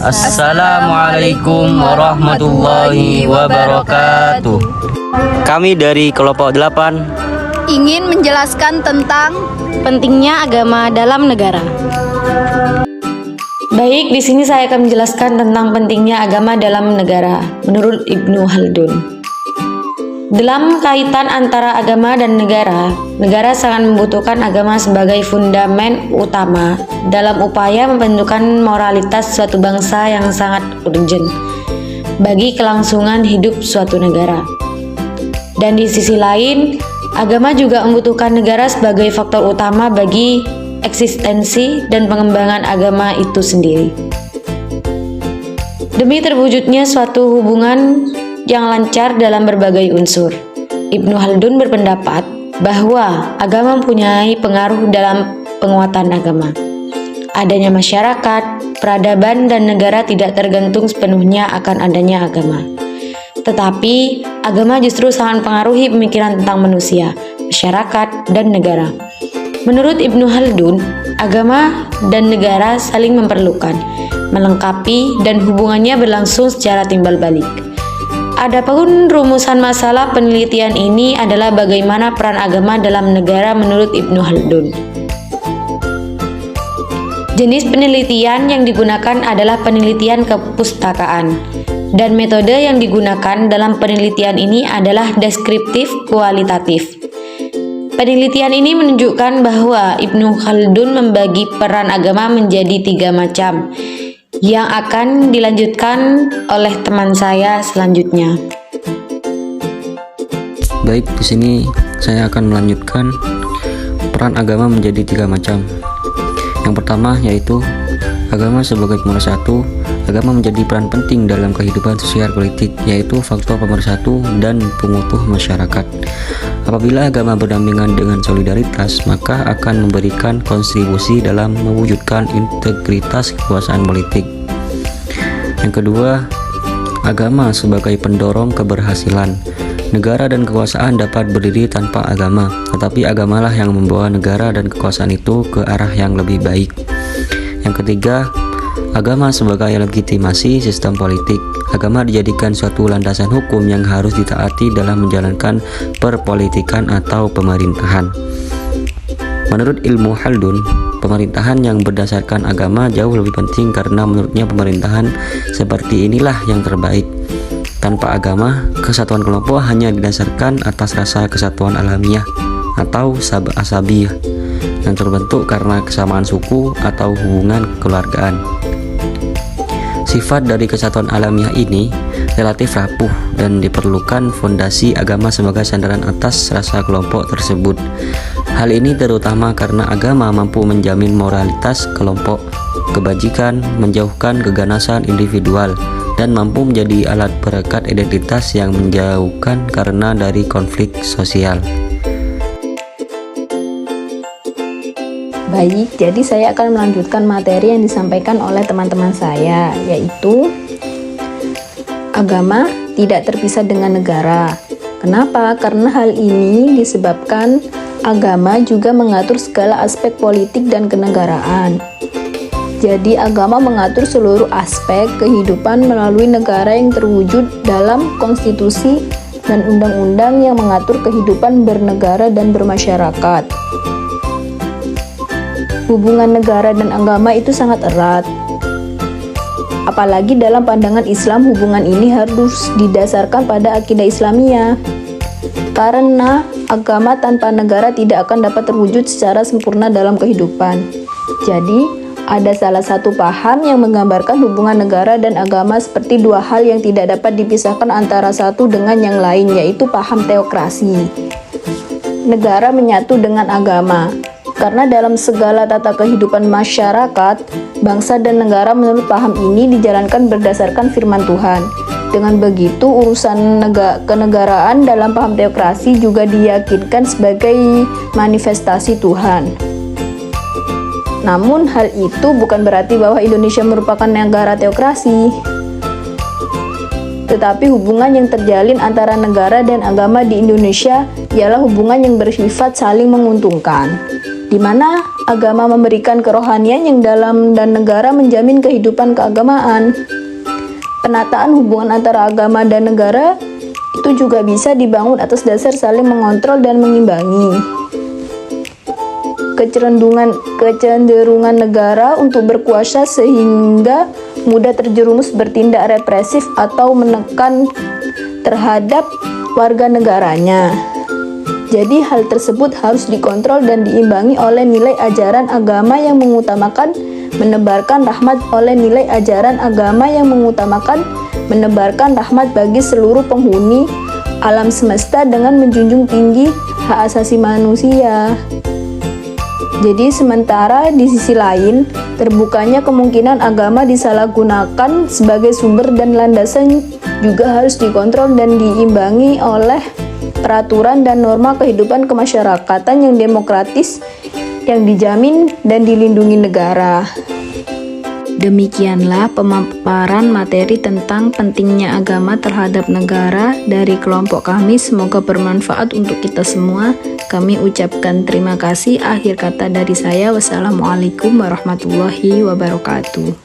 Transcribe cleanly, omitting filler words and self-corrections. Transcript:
Assalamualaikum warahmatullahi wabarakatuh. Kami dari kelompok 8 ingin menjelaskan tentang pentingnya agama dalam negara. Baik, di sini saya akan menjelaskan tentang pentingnya agama dalam negara menurut Ibnu Khaldun. Dalam kaitan antara agama dan negara, negara sangat membutuhkan agama sebagai fundamen utama dalam upaya membentukkan moralitas suatu bangsa yang sangat urgent bagi kelangsungan hidup suatu negara. Dan di sisi lain, agama juga membutuhkan negara sebagai faktor utama bagi eksistensi dan pengembangan agama itu sendiri. Demi terwujudnya suatu hubungan yang lancar dalam berbagai unsur, Ibnu Khaldun berpendapat bahwa agama mempunyai pengaruh dalam penguatan agama. Adanya masyarakat, peradaban, dan negara tidak tergantung sepenuhnya akan adanya agama. Tetapi, agama justru sangat mempengaruhi pemikiran tentang manusia, masyarakat, dan negara. Menurut Ibnu Khaldun, agama dan negara saling memerlukan, melengkapi, dan hubungannya berlangsung secara timbal balik. Adapun rumusan masalah penelitian ini adalah bagaimana peran agama dalam negara menurut Ibnu Khaldun. Jenis penelitian yang digunakan adalah penelitian kepustakaan, dan metode yang digunakan dalam penelitian ini adalah deskriptif kualitatif. Penelitian ini menunjukkan bahwa Ibnu Khaldun membagi peran agama menjadi 3 macam, yang akan dilanjutkan oleh teman saya selanjutnya. Baik, di sini saya akan melanjutkan peran agama menjadi 3 macam. Yang pertama yaitu agama sebagai pemersatu. Agama menjadi peran penting dalam kehidupan sosial politik, yaitu faktor pemersatu dan pengukuh masyarakat. Apabila agama berdampingan dengan solidaritas, maka akan memberikan kontribusi dalam mewujudkan integritas kekuasaan politik. Yang kedua, agama sebagai pendorong keberhasilan. Negara dan kekuasaan dapat berdiri tanpa agama, tetapi agamalah yang membawa negara dan kekuasaan itu ke arah yang lebih baik. Yang ketiga, agama sebagai legitimasi sistem politik. Agama dijadikan suatu landasan hukum yang harus ditaati dalam menjalankan perpolitikan atau pemerintahan. Menurut Ibnu Khaldun, pemerintahan yang berdasarkan agama jauh lebih penting karena menurutnya pemerintahan seperti inilah yang terbaik. Tanpa agama, kesatuan kelompok hanya didasarkan atas rasa kesatuan alamiah atau asabiyah yang terbentuk karena kesamaan suku atau hubungan kekeluargaan. Sifat dari kesatuan alamiah ini relatif rapuh dan diperlukan fondasi agama sebagai sandaran atas rasa kelompok tersebut. Hal ini terutama karena agama mampu menjamin moralitas kelompok, kebajikan, menjauhkan keganasan individual, dan mampu menjadi alat perekat identitas yang menjauhkan karena dari konflik sosial. Baik, jadi saya akan melanjutkan materi yang disampaikan oleh teman-teman saya, yaitu agama tidak terpisah dengan negara. Kenapa? Karena hal ini disebabkan agama juga mengatur segala aspek politik dan kenegaraan. Jadi agama mengatur seluruh aspek kehidupan melalui negara yang terwujud dalam konstitusi dan undang-undang yang mengatur kehidupan bernegara dan bermasyarakat. Hubungan negara dan agama itu sangat erat. Apalagi dalam pandangan Islam, hubungan ini harus didasarkan pada akidah Islamiyah. Karena agama tanpa negara tidak akan dapat terwujud secara sempurna dalam kehidupan. Jadi, ada salah satu paham yang menggambarkan hubungan negara dan agama seperti 2 hal yang tidak dapat dipisahkan antara satu dengan yang lain, yaitu paham teokrasi. Negara menyatu dengan agama. Karena dalam segala tata kehidupan masyarakat, bangsa dan negara menurut paham ini dijalankan berdasarkan firman Tuhan. Dengan begitu, urusan kenegaraan dalam paham teokrasi juga diyakinkan sebagai manifestasi Tuhan. Namun hal itu bukan berarti bahwa Indonesia merupakan negara teokrasi. Tetapi hubungan yang terjalin antara negara dan agama di Indonesia ialah hubungan yang bersifat saling menguntungkan. di mana agama memberikan kerohanian yang dalam dan negara menjamin kehidupan keagamaan. Penataan hubungan antara agama dan negara itu juga bisa dibangun atas dasar saling mengontrol dan mengimbangi. Kecenderungan negara untuk berkuasa sehingga mudah terjerumus bertindak represif atau menekan terhadap warga negaranya. Jadi hal tersebut harus dikontrol dan diimbangi oleh nilai ajaran agama yang mengutamakan menebarkan rahmat bagi seluruh penghuni alam semesta dengan menjunjung tinggi hak asasi manusia. Jadi sementara di sisi lain, terbukanya kemungkinan agama disalahgunakan sebagai sumber dan landasan juga harus dikontrol dan diimbangi oleh peraturan dan norma kehidupan kemasyarakatan yang demokratis yang dijamin dan dilindungi negara. Demikianlah pemaparan materi tentang pentingnya agama terhadap negara dari kelompok kami. Semoga bermanfaat untuk kita semua. Kami ucapkan terima kasih. Akhir kata dari saya, wassalamualaikum warahmatullahi wabarakatuh.